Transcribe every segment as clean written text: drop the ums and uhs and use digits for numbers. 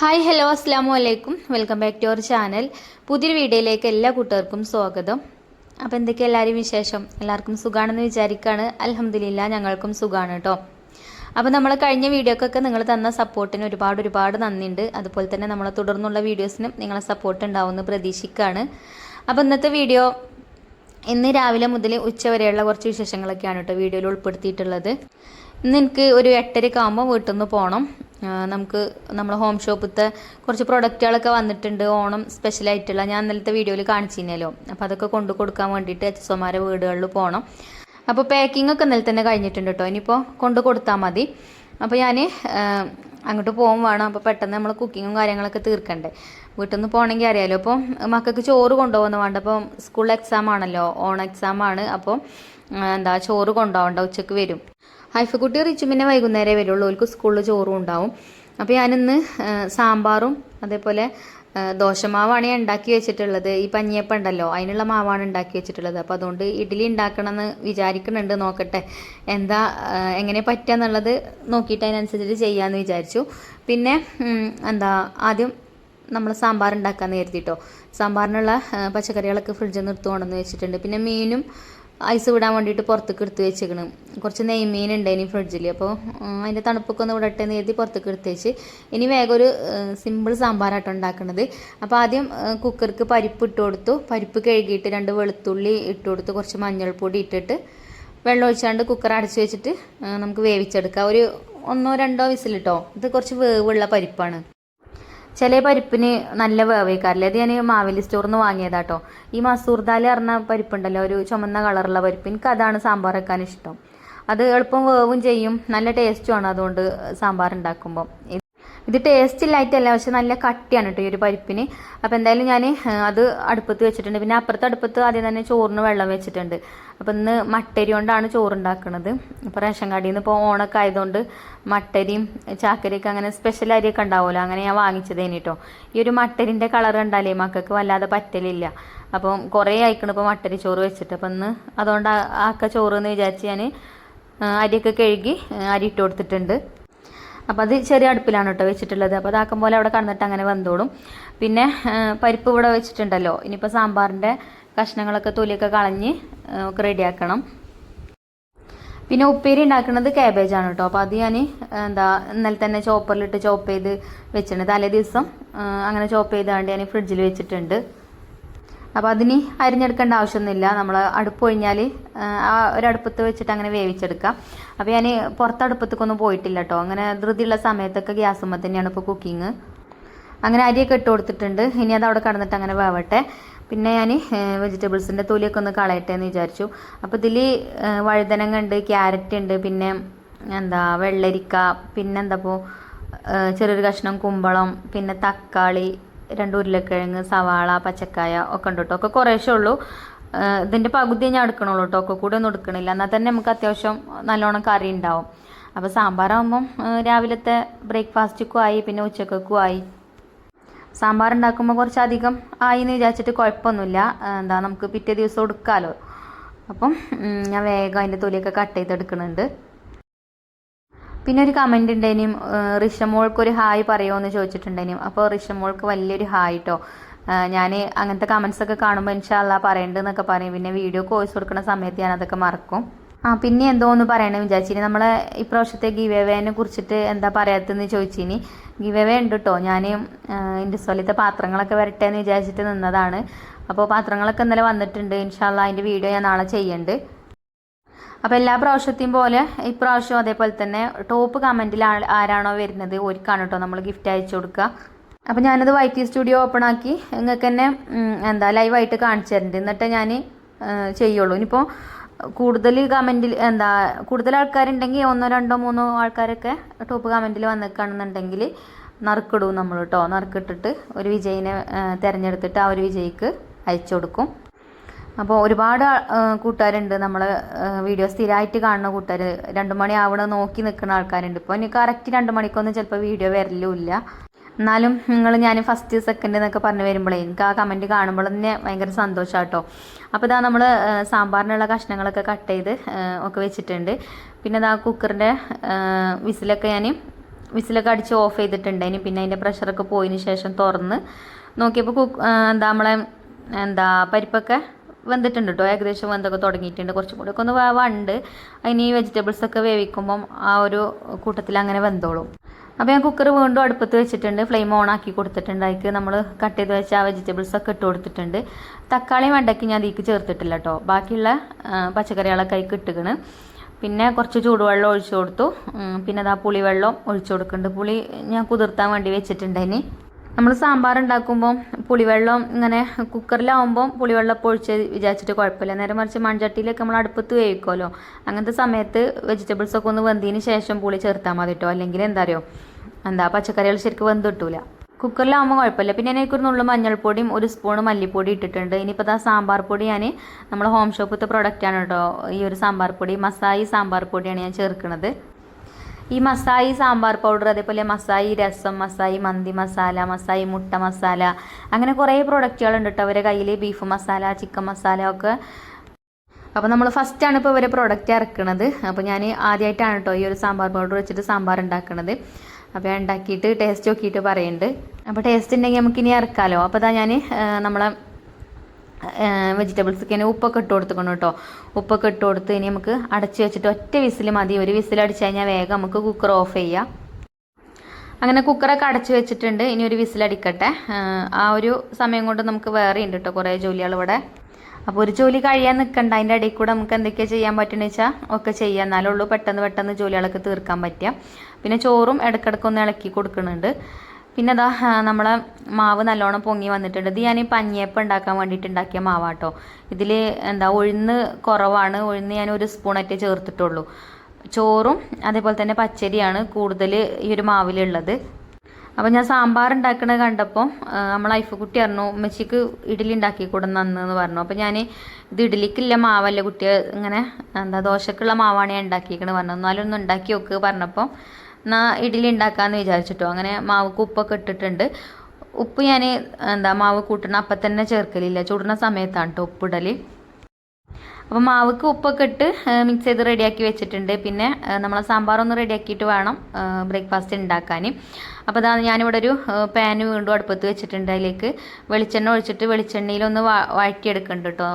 Hi hello അസ്സാമു അലൈക്കും welcome back to our channel. പുതിയൊരു വീഡിയോയിലേക്ക് എല്ലാ കൂട്ടുകാർക്കും സ്വാഗതം. അപ്പോൾ എന്തൊക്കെ എല്ലാവരും വിശേഷം? എല്ലാവർക്കും സുഖമാണെന്ന് വിചാരിക്കുകയാണ്. അൽഹംദുലില്ലാ ഞങ്ങൾക്കും സുഖമാണ് കേട്ടോ. അപ്പോൾ നമ്മൾ കഴിഞ്ഞ വീഡിയോക്കൊക്കെ നിങ്ങൾ തന്ന സപ്പോർട്ടിന് ഒരുപാട് നന്ദിയുണ്ട്. അതുപോലെ തന്നെ നമ്മളെ തുടർന്നുള്ള വീഡിയോസിനും നിങ്ങളെ സപ്പോർട്ട് ഉണ്ടാവുമെന്ന് പ്രതീക്ഷിക്കുകയാണ്. അപ്പോൾ ഇന്നത്തെ വീഡിയോ ഇന്ന് രാവിലെ മുതൽ ഉച്ച വരെയുള്ള കുറച്ച് വിശേഷങ്ങളൊക്കെയാണ് കേട്ടോ വീഡിയോയിൽ ഉൾപ്പെടുത്തിയിട്ടുള്ളത്. ഇന്ന് എനിക്ക് ഒരു 8:30 ആകുമ്പോൾ വീട്ടിൽ നിന്ന് പോകണം. നമുക്ക് നമ്മൾ ഹോം ഷോപ്പിലത്തെ കുറച്ച് പ്രൊഡക്റ്റുകളൊക്കെ വന്നിട്ടുണ്ട്, ഓണം സ്പെഷ്യലായിട്ടുള്ള. ഞാൻ ഇന്നലത്തെ വീഡിയോയിൽ കാണിച്ചിരുന്നല്ലോ. അപ്പോൾ അതൊക്കെ കൊണ്ടു കൊടുക്കാൻ വേണ്ടിയിട്ട് എച്ച്എസ്ഒമാരെ വീടുകളിൽ പോകണം. അപ്പോൾ പാക്കിംഗ് ഒക്കെ ഇന്നലെ തന്നെ കഴിഞ്ഞിട്ടുണ്ട് കേട്ടോ. ഇനിയിപ്പോൾ കൊണ്ടു കൊടുത്താൽ മതി. അപ്പോൾ ഞാൻ അങ്ങോട്ട് പോകും വേണം. അപ്പോൾ പെട്ടെന്ന് നമ്മൾ കുക്കിങ്ങും കാര്യങ്ങളൊക്കെ തീർക്കണ്ടേ. വീട്ടിൽ നിന്ന് പോകണമെങ്കിൽ അറിയാമല്ലോ. അപ്പോൾ മക്കൾക്ക് ചോറ് കൊണ്ടുപോകുന്ന വേണ്ട. അപ്പോൾ സ്കൂളിൽ എക്സാം ആണല്ലോ, ഓണം എക്സാം ആണ്. അപ്പോൾ ചോറ് കൊണ്ടുപോകണ്ട, ഉച്ചയ്ക്ക് വരും. ഹൈഫക്കുട്ടി റിച്ചും പിന്നെ വൈകുന്നേരമേ വരുള്ളൂ. അവർക്ക് സ്കൂളിൽ ചോറും ഉണ്ടാവും. അപ്പോൾ ഞാനിന്ന് സാമ്പാറും അതേപോലെ ദോശമാവാണ് ഞാൻ ഉണ്ടാക്കി വെച്ചിട്ടുള്ളത്. ഈ പഞ്ഞിയപ്പം ഉണ്ടല്ലോ, അതിനുള്ള മാവാണ് ഉണ്ടാക്കി വെച്ചിട്ടുള്ളത്. അപ്പോൾ അതുകൊണ്ട് ഇഡ്ഡലി ഉണ്ടാക്കണമെന്ന് വിചാരിക്കുന്നുണ്ട്. നോക്കട്ടെ എങ്ങനെ പറ്റുക എന്നുള്ളത് നോക്കിയിട്ട് അതിനനുസരിച്ച് ചെയ്യാമെന്ന് വിചാരിച്ചു. പിന്നെ ആദ്യം നമ്മൾ സാമ്പാർ ഉണ്ടാക്കാമെന്ന് കരുതിട്ടോ. സാമ്പാറിനുള്ള പച്ചക്കറികളൊക്കെ ഫ്രിഡ്ജിൽ നിന്ന് എടുത്ത് കൊണ്ടുവന്ന് വെച്ചിട്ടുണ്ട്. പിന്നെ മീനും ഐസ് വിടാൻ വേണ്ടിയിട്ട് പുറത്തേക്ക് എടുത്ത് വെച്ചേക്കണം. കുറച്ച് നെയ്മീൻ ഉണ്ട് ഇനി ഫ്രിഡ്ജിൽ. അപ്പോൾ അതിൻ്റെ തണുപ്പൊക്കെ ഒന്ന് വിടട്ടെ എന്ന് കരുതി പുറത്തേക്ക് എടുത്ത് വെച്ച് ഇനി വേഗം ഒരു സിമ്പിൾ സാമ്പാറാട്ടോ ഉണ്ടാക്കുന്നത്. അപ്പോൾ ആദ്യം കുക്കർക്ക് പരിപ്പ് ഇട്ട് കൊടുത്തു. പരിപ്പ് കഴുകിയിട്ട് 2 വെളുത്തുള്ളി ഇട്ട് കൊടുത്ത് കുറച്ച് മഞ്ഞൾപ്പൊടി ഇട്ടിട്ട് വെള്ളം ഒഴിച്ചാണ്ട് കുക്കർ അടച്ച് വെച്ചിട്ട് നമുക്ക് വേവിച്ചെടുക്കാം. ഒരു 1-2 വിസിലിട്ടോ. ഇത് കുറച്ച് വേവുള്ള പരിപ്പാണ്. ചില പരിപ്പിന് നല്ല വേവേക്കാറില്ല. അത് ഞാൻ മാവേലി സ്റ്റോറിൽ നിന്ന് വാങ്ങിയതാട്ടോ. ഈ മസൂർ ദാൽ പറഞ്ഞ പരിപ്പുണ്ടല്ലോ, ഒരു ചുമന്ന കളറുള്ള പരിപ്പ്. എനിക്ക് അതാണ് സാമ്പാർ വെക്കാൻ ഇഷ്ടം. അത് എളുപ്പം വേവും ചെയ്യും, നല്ല ടേസ്റ്റുമാണ് അതുകൊണ്ട് സാമ്പാർ ഉണ്ടാക്കുമ്പോൾ. ഇത് ടേസ്റ്റ് ഇല്ലായിട്ടല്ല, പക്ഷെ നല്ല കട്ടിയാണ് കേട്ടോ ഈ ഒരു പരിപ്പിന്. അപ്പോൾ എന്തായാലും ഞാൻ അത് അടുപ്പത്ത് വെച്ചിട്ടുണ്ട്. പിന്നെ അപ്പുറത്തെ അടുപ്പത്ത് ആദ്യം തന്നെ ചോറിന് വെള്ളം വെച്ചിട്ടുണ്ട്. അപ്പോൾ ഇന്ന് മട്ടരി കൊണ്ടാണ് ചോറുണ്ടാക്കുന്നത്. ഇപ്പോൾ റേഷൻ കടയിൽ നിന്ന് ഇപ്പോൾ ഓണൊക്കെ ആയതുകൊണ്ട് മട്ടരിയും ചാക്കരിയൊക്കെ അങ്ങനെ സ്പെഷ്യൽ അരിയൊക്കെ ഉണ്ടാവുമല്ലോ, അങ്ങനെ ഞാൻ വാങ്ങിച്ചതേനി കേട്ടോ. ഈ ഒരു മട്ടരിൻ്റെ കളർ കണ്ടാലേ മക്കൾക്ക് വല്ലാതെ പറ്റലില്ല. അപ്പം കുറേ ആയിക്കണം ഇപ്പോൾ മട്ടരി ചോറ് വെച്ചിട്ട്. അപ്പം ഇന്ന് അതുകൊണ്ട് ചോറ് എന്ന് വിചാരിച്ച് ഞാൻ അരിയൊക്കെ കഴുകി അരി ഇട്ട് കൊടുത്തിട്ടുണ്ട്. അപ്പോൾ അത് ചെറിയ അടുപ്പിലാണ് കേട്ടോ വെച്ചിട്ടുള്ളത്. അപ്പോൾ അതാക്കും പോലെ അവിടെ കടന്നിട്ട് അങ്ങനെ വന്നോളും. പിന്നെ പരിപ്പ് ഇവിടെ വെച്ചിട്ടുണ്ടല്ലോ. ഇനിയിപ്പോൾ സാമ്പാറിൻ്റെ കഷ്ണങ്ങളൊക്കെ തൊലിയൊക്കെ കളഞ്ഞ് ഒക്കെ റെഡിയാക്കണം. പിന്നെ ഉപ്പേരി ഉണ്ടാക്കുന്നത് ക്യാബേജാണ് കേട്ടോ. അപ്പോൾ അത് ഞാൻ ഇന്നലെ തന്നെ ചോപ്പറിലിട്ട് ചോപ്പ് ചെയ്ത് വെച്ചിട്ടുണ്ട്. തലേ ദിവസം അങ്ങനെ ചോപ്പ് ചെയ്താണ്ട് ഞാൻ ഫ്രിഡ്ജിൽ വെച്ചിട്ടുണ്ട്. അപ്പോൾ അതിന് അരിഞ്ഞെടുക്കേണ്ട ആവശ്യമൊന്നുമില്ല. നമ്മൾ അടുപ്പ് കഴിഞ്ഞാൽ ആ ഒരടുപ്പത്ത് വെച്ചിട്ട് അങ്ങനെ വേവിച്ചെടുക്കാം. അപ്പോൾ ഞാൻ പുറത്തടുപ്പത്തേക്കൊന്നും പോയിട്ടില്ല കേട്ടോ. അങ്ങനെ ധൃതിയുള്ള സമയത്തൊക്കെ ഗ്യാസുമ്മ തന്നെയാണ് ഇപ്പോൾ കുക്കിങ്. അങ്ങനെ അരിയൊക്കെ ഇട്ട് കൊടുത്തിട്ടുണ്ട്. ഇനി അത് അവിടെ കടന്നിട്ട് അങ്ങനെ വേവട്ടെ. പിന്നെ ഞാൻ വെജിറ്റബിൾസിൻ്റെ തൊലിയൊക്കെ ഒന്ന് കളയട്ടെ എന്ന് വിചാരിച്ചു. അപ്പോൾ ഇതിൽ വഴുതനങ്ങ ഉണ്ട്, ക്യാരറ്റ് ഉണ്ട്, പിന്നെ വെള്ളരിക്ക, പിന്നെ ചെറിയൊരു കഷ്ണം കുമ്പളം, പിന്നെ തക്കാളി, 2 ഉരുളക്കിഴങ്ങ്, സവാള, പച്ചക്കായ ഒക്കെ ഉണ്ട് കേട്ടോ. ഒക്കെ കുറേശ്ശേ ഉള്ളൂ. ഇതിൻ്റെ പകുതി ഞാൻ എടുക്കണുള്ളൂ കേട്ടോ. ഒക്കെ കൂടെ ഒന്നും എടുക്കണില്ല. എന്നാൽ തന്നെ നമുക്ക് അത്യാവശ്യം നല്ലോണം കറി ഉണ്ടാവും. അപ്പോൾ സാമ്പാറാകുമ്പം രാവിലത്തെ ബ്രേക്ക്ഫാസ്റ്റിക്കും ആയി, പിന്നെ ഉച്ചക്കും ആയി. സാമ്പാർ ഉണ്ടാക്കുമ്പോൾ കുറച്ചധികം ആയി എന്ന് വിചാരിച്ചിട്ട് കുഴപ്പമൊന്നുമില്ല. നമുക്ക് പിറ്റേ ദിവസം എടുക്കാമല്ലോ. അപ്പം ഞാൻ വേഗം അതിൻ്റെ തൊലിയൊക്കെ കട്ട് ചെയ്തെടുക്കുന്നുണ്ട്. പിന്നെ ഒരു കമൻറ്റ് ഉണ്ടേനും, റിഷമോൾക്കൊരു ഹായ് പറയുമോ എന്ന് ചോദിച്ചിട്ടുണ്ടേനും. അപ്പോൾ റിഷമോൾക്ക് വലിയൊരു ഹായ് കേട്ടോ. ഞാൻ അങ്ങനത്തെ കമൻസൊക്കെ കാണുമ്പോൾ ഇൻഷാല്ലാ പറയേണ്ടതെന്നൊക്കെ പറയും. പിന്നെ വീഡിയോ വോയിസ് കൊടുക്കുന്ന സമയത്ത് ഞാൻ അതൊക്കെ മറക്കും. പിന്നെ എന്തോ ഒന്ന് പറയണമെന്ന് വിചാരിച്ചിനി. നമ്മളെ ഇപ്രാവശ്യത്തെ ഗിവേവേനെ കുറിച്ചിട്ട് എന്താ പറയാത്തതെന്ന് ചോദിച്ചിനി. ഗിവേവേ ഉണ്ട് കേട്ടോ. ഞാൻ ഇൻഡസ്ട്രിയിലത്തെ പാത്രങ്ങളൊക്കെ വരട്ടെ എന്ന് വിചാരിച്ചിട്ട് നിന്നതാണ്. അപ്പോൾ പാത്രങ്ങളൊക്കെ ഇന്നലെ വന്നിട്ടുണ്ട്. ഇൻഷാല്ലാ അതിൻ്റെ വീഡിയോ ഞാൻ നാളെ ചെയ്യുന്നുണ്ട്. അപ്പോൾ എല്ലാ പ്രാവശ്യത്തെയും പോലെ ഇപ്രാവശ്യം അതേപോലെ തന്നെ ടോപ്പ് കമൻറ്റിൽ ആരാണോ വരുന്നത് ഓർക്കാണ് കേട്ടോ നമ്മൾ ഗിഫ്റ്റ് അയച്ചു കൊടുക്കുക. അപ്പോൾ ഞാനത് YT സ്റ്റുഡിയോ ഓപ്പൺ ആക്കി നിങ്ങൾക്ക് തന്നെ ലൈവായിട്ട് കാണിച്ചു തരുന്നുണ്ട്. എന്നിട്ട് ഞാൻ ചെയ്യുള്ളൂ. ഇനിയിപ്പോൾ കൂടുതൽ കമൻറ്റിൽ കൂടുതൽ ആൾക്കാരുണ്ടെങ്കിൽ 1-2-3 ആൾക്കാരൊക്കെ ടോപ്പ് കമൻറ്റിൽ വന്നിക്കുകയാണെന്നുണ്ടെങ്കിൽ നറുക്കിടും നമ്മൾ കേട്ടോ. നറുക്കിട്ടിട്ട് ഒരു വിജയിനെ തിരഞ്ഞെടുത്തിട്ട് ആ ഒരു വിജയിക്ക് അയച്ചു കൊടുക്കും. അപ്പോൾ ഒരുപാട് കൂട്ടുകാരുണ്ട്. നമ്മൾ വീഡിയോ സ്ഥിരമായിട്ട് കാണുന്ന കൂട്ടുകാർ. 2 മണി ആവണ നോക്കി നിൽക്കുന്ന ആൾക്കാരുണ്ട്. ഇപ്പോൾ എനിക്ക് കറക്റ്റ് 2 മണിക്കൊന്നും ചിലപ്പോൾ വീഡിയോ വരലുമില്ല. എന്നാലും ഞാൻ ഫസ്റ്റ് സെക്കൻഡ് എന്നൊക്കെ പറഞ്ഞ് വരുമ്പോഴേ എനിക്ക് ആ കമൻറ്റ് കാണുമ്പോൾ തന്നെ ഭയങ്കര സന്തോഷമാണ് കേട്ടോ. അപ്പോൾ ഇതാ നമ്മൾ സാമ്പാറിനുള്ള കഷ്ണങ്ങളൊക്കെ കട്ട് ചെയ്ത് ഒക്കെ വെച്ചിട്ടുണ്ട്. പിന്നെ ഇതാ കുക്കറിൻ്റെ വിസിലൊക്കെ ഞാൻ വിസിലൊക്കെ അടിച്ച് ഓഫ് ചെയ്തിട്ടുണ്ടായിന്. പിന്നെ അതിൻ്റെ പ്രഷറൊക്കെ പോയതിന് ശേഷം തുറന്ന് നോക്കിയപ്പോൾ എന്താ നമ്മളെ പരിപ്പൊക്കെ വെന്തിട്ടുണ്ട് കേട്ടോ. ഏകദേശം വെന്തൊക്കെ തുടങ്ങിയിട്ടുണ്ട്. കുറച്ചും കൂടെ ഒക്കെ ഒന്ന് വേവുണ്ട്. അതിന് ഈ വെജിറ്റബിൾസൊക്കെ വേവിക്കുമ്പം ആ ഒരു കൂട്ടത്തിൽ അങ്ങനെ വെന്തോളും. അപ്പോൾ ഞാൻ കുക്കർ വീണ്ടും അടുപ്പത്ത് വെച്ചിട്ടുണ്ട്. ഫ്ലെയിം ഓൺ ആക്കി കൊടുത്തിട്ടുണ്ട്. അതിലേക്ക് നമ്മൾ കട്ട് ചെയ്ത് വെച്ച ആ വെജിറ്റബിൾസൊക്കെ ഇട്ട് കൊടുത്തിട്ടുണ്ട്. തക്കാളിയും വെണ്ടയ്ക്ക് ഞാൻ അതിലേക്ക് ചേർത്തിട്ടില്ല കേട്ടോ. ബാക്കിയുള്ള പച്ചക്കറികളൊക്കെ അതിലേക്ക് ഇട്ടുകണ്. പിന്നെ കുറച്ച് ചൂടുവെള്ളം ഒഴിച്ചു കൊടുത്തു. പിന്നെ അതാ പുളിവെള്ളം ഒഴിച്ചു കൊടുക്കുന്നുണ്ട്. പുളി ഞാൻ കുതിർത്താൻ വേണ്ടി വെച്ചിട്ടുണ്ട്. ഇനി നമ്മൾ സാമ്പാർ ഉണ്ടാക്കുമ്പം പുളിവെള്ളം ഇങ്ങനെ കുക്കറിലാവുമ്പം പുളിവെള്ളം ഇപ്പോൾ ഒഴിച്ച് വിചാരിച്ചിട്ട് കുഴപ്പമില്ല. നേരെ മറിച്ച് മൺചട്ടിയിലൊക്കെ നമ്മൾ അടുപ്പത്ത് വേവിക്കുമല്ലോ, അങ്ങനത്തെ സമയത്ത് വെജിറ്റബിൾസൊക്കെ ഒന്ന് വെന്തതിന് ശേഷം പുളി ചേർത്താൽ മതി കേട്ടോ. അല്ലെങ്കിൽ എന്താ അറിയോ, പച്ചക്കറികൾ ശരിക്കും വെന്ത് കിട്ടൂല. കുക്കറിലാവുമ്പോൾ കുഴപ്പമില്ല. പിന്നെ എനിക്കൊരു നുള്ളു മഞ്ഞൾപ്പൊടിയും ഒരു സ്പൂൺ മല്ലിപ്പൊടി ഇട്ടിട്ടുണ്ട്. ഇനിയിപ്പോൾ സാമ്പാർ പൊടി ഞാൻ നമ്മുടെ ഹോം ഷോപ്പത്തെ പ്രൊഡക്റ്റാണ് കേട്ടോ. ഈ ഒരു സാമ്പാർ പൊടി മസായി സാമ്പാർ പൊടിയാണ് ഞാൻ ചേർക്കുന്നത്. ഈ മസായി സാമ്പാർ പൗഡർ, അതേപോലെ മസായി രസം, മസായി മന്തി മസാല, മസായി മുട്ട മസാല, അങ്ങനെ കുറേ പ്രൊഡക്റ്റുകളുണ്ട് കേട്ടോ അവരെ കയ്യിൽ. ബീഫ് മസാല, ചിക്കൻ മസാല ഒക്കെ. അപ്പോൾ നമ്മൾ ഫസ്റ്റാണ് ഇപ്പോൾ ഇവരെ പ്രൊഡക്റ്റ് ഇറക്കുന്നത്. അപ്പോൾ ഞാൻ ആദ്യമായിട്ടാണ് കേട്ടോ ഈ ഒരു സാമ്പാർ പൗഡർ വെച്ചിട്ട് സാമ്പാർ ഉണ്ടാക്കുന്നത്. അപ്പോൾ ഞാൻ ഉണ്ടാക്കിയിട്ട് ടേസ്റ്റ് നോക്കിയിട്ട് പറയുന്നുണ്ട്. അപ്പോൾ ടേസ്റ്റ് ഉണ്ടെങ്കിൽ നമുക്കിനി ഇറക്കാമല്ലോ. അപ്പോൾ അതാ ഞാൻ നമ്മളെ വെജിറ്റബിൾസൊക്കെ ഇങ്ങനെ ഉപ്പൊക്കെ ഇട്ട് കൊടുക്കണം കേട്ടോ. ഉപ്പൊക്കെ ഇട്ട് കൊടുത്ത് ഇനി നമുക്ക് അടച്ച് വെച്ചിട്ട് ഒറ്റ വിസിൽ മതി. ഒരു വിസിൽ അടിച്ച് കഴിഞ്ഞാൽ വേഗം നമുക്ക് കുക്കർ ഓഫ് ചെയ്യാം. അങ്ങനെ കുക്കറൊക്കെ അടച്ച് വെച്ചിട്ടുണ്ട്. ഇനി ഒരു വിസിലടിക്കട്ടെ. ആ ഒരു സമയം കൊണ്ട് നമുക്ക് വേറെ ഉണ്ട് കേട്ടോ കുറേ ജോലികൾ ഇവിടെ. അപ്പോൾ ഒരു ജോലി കഴിയാൻ നിൽക്കണ്ട. അതിൻ്റെ ഇടയിൽ കൂടെ നമുക്ക് എന്തൊക്കെയാണ് ചെയ്യാൻ പറ്റുമെന്ന് വെച്ചാൽ ഒക്കെ ചെയ്യാം. എന്നാലേ ഉള്ളൂ പെട്ടെന്ന് ജോലികളൊക്കെ തീർക്കാൻ പറ്റുക. പിന്നെ ചോറും ഇടയ്ക്കിടയ്ക്കൊന്ന് ഇളക്കി കൊടുക്കുന്നുണ്ട്. പിന്നെ അതാ നമ്മളെ മാവ് നല്ലോണം പൊങ്ങി വന്നിട്ടുണ്ട്. ഇത് ഞാൻ പഞ്ഞിയപ്പം ഉണ്ടാക്കാൻ വേണ്ടിയിട്ട് ഉണ്ടാക്കിയ മാവാട്ടോ. ഇതിൽ ഉഴുന്ന് കുറവാണ്. ഉഴുന്ന് ഞാൻ ഒരു സ്പൂണായിട്ടേ ചേർത്തിട്ടുള്ളൂ. ചോറും അതേപോലെ തന്നെ പച്ചരിയാണ് കൂടുതൽ ഈ ഒരു മാവിലുള്ളത്. അപ്പോൾ ഞാൻ സാമ്പാർ ഉണ്ടാക്കുന്നത് കണ്ടപ്പോൾ നമ്മൾ ഐഫക്കുട്ടി പറഞ്ഞു ഉമ്മച്ചിക്ക് ഇഡ്ഡലി ഉണ്ടാക്കി കൊടുന്നെന്ന് പറഞ്ഞു. അപ്പോൾ ഞാൻ ഇത് ഇഡ്ഡലിക്കില്ല മാവല്ല കുട്ടിയെ, ഇങ്ങനെ ദോശക്കുള്ള മാവാണ് ഞാൻ ഉണ്ടാക്കിയിരിക്കണത് പറഞ്ഞു. എന്നാലും ഒന്ന് ഉണ്ടാക്കി നോക്ക് പറഞ്ഞപ്പോൾ എന്നാൽ ഇഡ്ഡലി ഉണ്ടാക്കാമെന്ന് വിചാരിച്ചിട്ടോ. അങ്ങനെ മാവുക്ക് ഉപ്പൊക്കെ ഇട്ടിട്ടുണ്ട്. ഉപ്പ് ഞാൻ മാവ് കൂട്ടണ അപ്പം തന്നെ ചേർക്കലില്ല, ചുടുന്ന സമയത്താണ് കേട്ടോ ഉപ്പിടൽ. അപ്പോൾ മാവുക്ക് ഉപ്പൊക്കെ ഇട്ട് മിക്സ് ചെയ്ത് റെഡിയാക്കി വെച്ചിട്ടുണ്ട്. പിന്നെ നമ്മളെ സാമ്പാറൊന്ന് റെഡിയാക്കിയിട്ട് വേണം ബ്രേക്ക്ഫാസ്റ്റ് ഉണ്ടാക്കാൻ. അപ്പോൾ അതാണ് ഞാനിവിടെ ഒരു പാന് വീണ്ടും അടുപ്പത്ത് വെച്ചിട്ടുണ്ട്. അതിലേക്ക് വെളിച്ചെണ്ണ ഒഴിച്ചിട്ട് വെളിച്ചെണ്ണയിലൊന്ന് വഴറ്റിയെടുക്കുന്നുണ്ട് കേട്ടോ.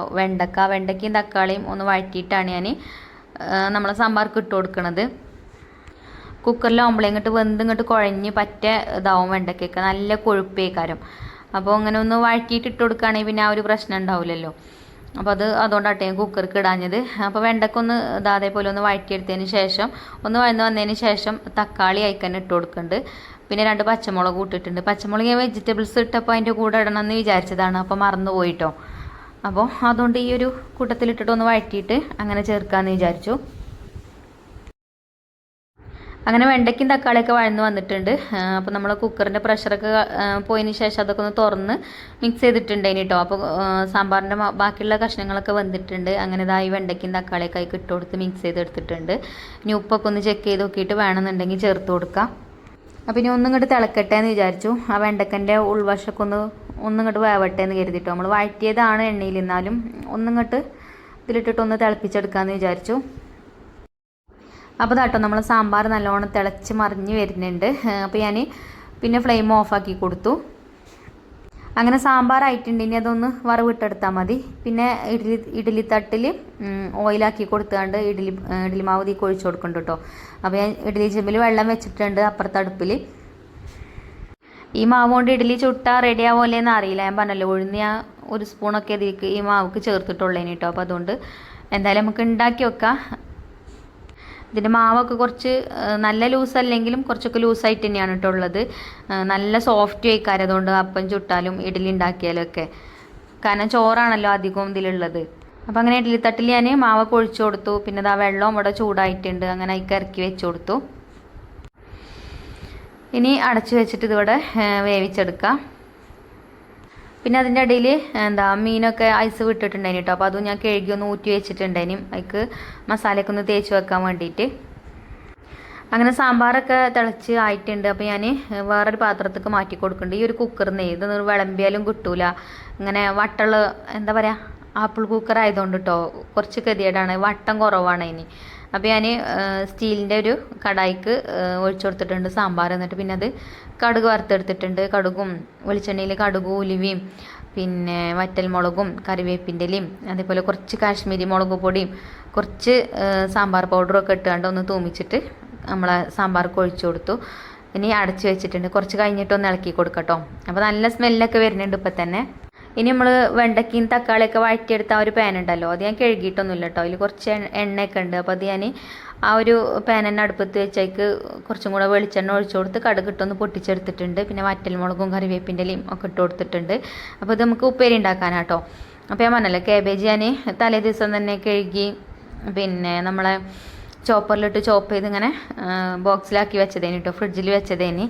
വെണ്ടയ്ക്കയും തക്കാളിയും ഒന്ന് വഴറ്റിയിട്ടാണ് ഞാൻ നമ്മളെ സാമ്പാർക്ക് ഇട്ട് കൊടുക്കുന്നത്. കുക്കറിലാവുമ്പോഴേ ഇങ്ങോട്ട് കുഴഞ്ഞ് പറ്റ ഇതാവും. വെണ്ടയ്ക്കൊക്കെ നല്ല കൊഴുപ്പേക്കാരം. അപ്പോൾ അങ്ങനെ ഒന്ന് വഴറ്റിയിട്ട് ഇട്ട് കൊടുക്കുകയാണെങ്കിൽ പിന്നെ ആ ഒരു പ്രശ്നം ഉണ്ടാവില്ലല്ലോ. അപ്പോൾ അതുകൊണ്ടാട്ടെ ഞാൻ കുക്കർക്ക് ഇടാഞ്ഞത്. അപ്പോൾ വെണ്ടയ്ക്കൊന്ന് അതേപോലെ ഒന്ന് വഴറ്റിയെടുത്തതിന് ശേഷം ഒന്ന് വഴന്ന് വന്നതിന് ശേഷം തക്കാളി അയക്കാൻ ഇട്ട് കൊടുക്കുന്നുണ്ട്. പിന്നെ 2 പച്ചമുളക് ഇട്ടിട്ടുണ്ട്. പച്ചമുളക് ഞാൻ വെജിറ്റബിൾസ് ഇട്ടപ്പോൾ അതിൻ്റെ കൂടെ ഇടണമെന്ന് വിചാരിച്ചതാണ്. അപ്പോൾ മറന്നു പോയിട്ടോ. അപ്പോൾ അതുകൊണ്ട് ഈ ഒരു കൂട്ടത്തിലിട്ടിട്ട് ഒന്ന് വഴറ്റിയിട്ട് അങ്ങനെ ചേർക്കാമെന്ന് വിചാരിച്ചു. അങ്ങനെ വെണ്ടയ്ക്കും തക്കാളിയൊക്കെ വഴന്ന് വന്നിട്ടുണ്ട്. അപ്പോൾ നമ്മൾ കുക്കറിൻ്റെ പ്രഷറൊക്കെ പോയതിന് ശേഷം അതൊക്കെ ഒന്ന് തുറന്ന് മിക്സ് ചെയ്തിട്ടുണ്ടായിന് കേട്ടോ. അപ്പോൾ സാമ്പാറിൻ്റെ ബാക്കിയുള്ള കഷ്ണങ്ങളൊക്കെ വന്നിട്ടുണ്ട്. അങ്ങനെ ഇതായി വെണ്ടയ്ക്കും തക്കാളിയൊക്കെ ആയി ഇട്ട് കൊടുത്ത് മിക്സ് ചെയ്തെടുത്തിട്ടുണ്ട്. ഇനി ഉപ്പൊക്കെ ഒന്ന് ചെക്ക് ചെയ്ത് നോക്കിയിട്ട് വേണമെന്നുണ്ടെങ്കിൽ ചേർത്ത് കൊടുക്കാം. അപ്പോൾ ഇനി ഒന്നിങ്ങോട്ട് തിളക്കട്ടെ എന്ന് വിചാരിച്ചു. ആ വെണ്ടക്കൻ്റെ ഉൾവശമൊക്കെ ഒന്നിങ്ങോട്ട് വേവട്ടെ എന്ന് കരുതിട്ടോ. നമ്മൾ വഴറ്റിയതാണ് എണ്ണയിൽ, എന്നാലും ഒന്നിങ്ങോട്ട് ഇതിലിട്ടിട്ട് ഒന്ന് തിളപ്പിച്ചെടുക്കാമെന്ന് വിചാരിച്ചു. അപ്പോൾ കേട്ടോ നമ്മൾ സാമ്പാർ നല്ലോണം തിളച്ച് മറിഞ്ഞ് വരുന്നുണ്ട്. അപ്പോൾ ഞാൻ പിന്നെ ഫ്ലെയിം ഓഫാക്കി കൊടുത്തു. അങ്ങനെ സാമ്പാറായിട്ടുണ്ട്. ഇനി അതൊന്ന് വറവിട്ടെടുത്താൽ മതി. പിന്നെ ഇഡ്ഡലി തട്ടിൽ ഓയിലാക്കി കൊടുത്തുകൊണ്ട് ഇഡ്ഡലി മാവ് തീ കൊഴിച്ച് കൊടുക്കുന്നുണ്ട് കേട്ടോ. അപ്പോൾ ഞാൻ ഇഡ്ഡലി ചെമ്പിൽ വെള്ളം വെച്ചിട്ടുണ്ട് അപ്പുറത്തെ അടുപ്പിൽ. ഈ മാവ് കൊണ്ട് ഇഡ്ഡലി ചുട്ടാൽ റെഡി ആവുമല്ലേന്ന് അറിയില്ല. ഞാൻ പറഞ്ഞല്ലോ ഉഴുന്ന് ഞാൻ ഒരു സ്പൂണൊക്കെ ഇതിലേക്ക് ഈ മാവുക്ക് ചേർത്തിട്ടുള്ളേന് കേട്ടോ. അപ്പോൾ അതുകൊണ്ട് എന്തായാലും നമുക്ക് ഉണ്ടാക്കി വെക്കാം. ഇതിൻ്റെ മാവൊക്കെ കുറച്ച് നല്ല ലൂസ് അല്ലെങ്കിലും കുറച്ചൊക്കെ ലൂസായിട്ട് തന്നെയാണ് കേട്ടോ ഉള്ളത്. നല്ല സോഫ്റ്റ് ആയിക്കാരം അതുകൊണ്ട് അപ്പം ചുട്ടാലും ഇഡ്ഡലി ഉണ്ടാക്കിയാലും ഒക്കെ. കാരണം ചോറാണല്ലോ അധികവും ഇതിലുള്ളത്. അപ്പോൾ അങ്ങനെ ഇഡ്ഡലി തട്ടിൽ ഞാൻ മാവൊക്കെ ഒഴിച്ചു കൊടുത്തു. പിന്നെ ആ വെള്ളം ഇവിടെ ചൂടായിട്ടുണ്ട്. അങ്ങനെ അതിലേക്ക് ഇറക്കി വെച്ച് കൊടുത്തു. ഇനി അടച്ചു വെച്ചിട്ട് ഇതിവിടെ വേവിച്ചെടുക്കാം. പിന്നെ അതിൻ്റെ ഇടയിൽ മീനൊക്കെ ഐസ് വിട്ടിട്ടുണ്ടായിന് കേട്ടോ. അപ്പോൾ അതും ഞാൻ കഴുകി ഒന്ന് ഊറ്റി വെച്ചിട്ടുണ്ടായിനും അതിക്ക് മസാലയൊക്കെ ഒന്ന് തേച്ച് വെക്കാൻ വേണ്ടിയിട്ട്. അങ്ങനെ സാമ്പാറൊക്കെ തിളച്ച് ആയിട്ടുണ്ട്. അപ്പോൾ ഞാൻ വേറൊരു പാത്രത്തേക്ക് മാറ്റി കൊടുക്കുന്നുണ്ട്. ഈ ഒരു കുക്കറിന് ഇത് വിളമ്പിയാലും കിട്ടൂല. ഇങ്ങനെ വട്ടമുള്ള ആപ്പിൾ കുക്കർ ആയതുകൊണ്ട് കേട്ടോ കുറച്ച് ഗതികേടാണ്. വട്ടം കുറവാണ് ഇനി. അപ്പോൾ ഞാൻ സ്റ്റീലിൻ്റെ ഒരു കടായിക്ക് ഒഴിച്ചു കൊടുത്തിട്ടുണ്ട് സാമ്പാർ. എന്നിട്ട് പിന്നെ അത് കടുക് വറുത്തെടുത്തിട്ടുണ്ട്. കടുകും വെളിച്ചെണ്ണയിൽ കടുകും ഉലുവയും പിന്നെ വറ്റൽമുളകും കറിവേപ്പിൻ്റെ ഇലയും അതേപോലെ കുറച്ച് കാശ്മീരി മുളക് പൊടിയും കുറച്ച് സാമ്പാർ പൗഡറൊക്കെ ഇട്ടുകൊണ്ട് ഒന്ന് തൂമിച്ചിട്ട് നമ്മളെ സാമ്പാർക്ക് ഒഴിച്ചു കൊടുത്തു. ഇനി അടച്ച് വെച്ചിട്ടുണ്ട്. കുറച്ച് കഴിഞ്ഞിട്ടൊന്ന് ഇളക്കി കൊടുക്കട്ടോ. അപ്പോൾ നല്ല സ്മെല്ലൊക്കെ വരുന്നുണ്ട് ഇപ്പം തന്നെ. ഇനി നമ്മൾ വെണ്ടയ്ക്കയും തക്കാളിയൊക്കെ വഴറ്റിയെടുത്ത ആ ഒരു പാൻ ഉണ്ടല്ലോ, അത് ഞാൻ കഴുകിയിട്ടൊന്നുമില്ല കേട്ടോ. അതിൽ കുറച്ച് എണ്ണയൊക്കെ ഉണ്ട്. അപ്പോൾ അത് ഞാൻ ആ ഒരു പാൻ തന്നെ അടുപ്പത്ത് വെച്ചേക്ക് കുറച്ചും കൂടെ വെളിച്ചെണ്ണ ഒഴിച്ചു കൊടുത്ത് കടുക് ഇട്ടൊന്ന് പൊട്ടിച്ചെടുത്തിട്ടുണ്ട്. പിന്നെ വറ്റൽമുളകും കറിവേപ്പിൻ്റെ ഇലയും ഒക്കെ ഇട്ട് കൊടുത്തിട്ടുണ്ട്. അപ്പോൾ ഇത് നമുക്ക് ഉപ്പേരി ഉണ്ടാക്കാനാട്ടോ. അപ്പോൾ ഞാൻ പറഞ്ഞല്ലോ, കാബേജ് ഞാൻ തലേ ദിവസം തന്നെ കഴുകി പിന്നെ നമ്മളെ ചോപ്പറിലിട്ട് ചോപ്പ് ചെയ്ത് ഇങ്ങനെ ബോക്സിലാക്കി വെച്ചതേനി കേട്ടോ, ഫ്രിഡ്ജിൽ വെച്ചതേനി.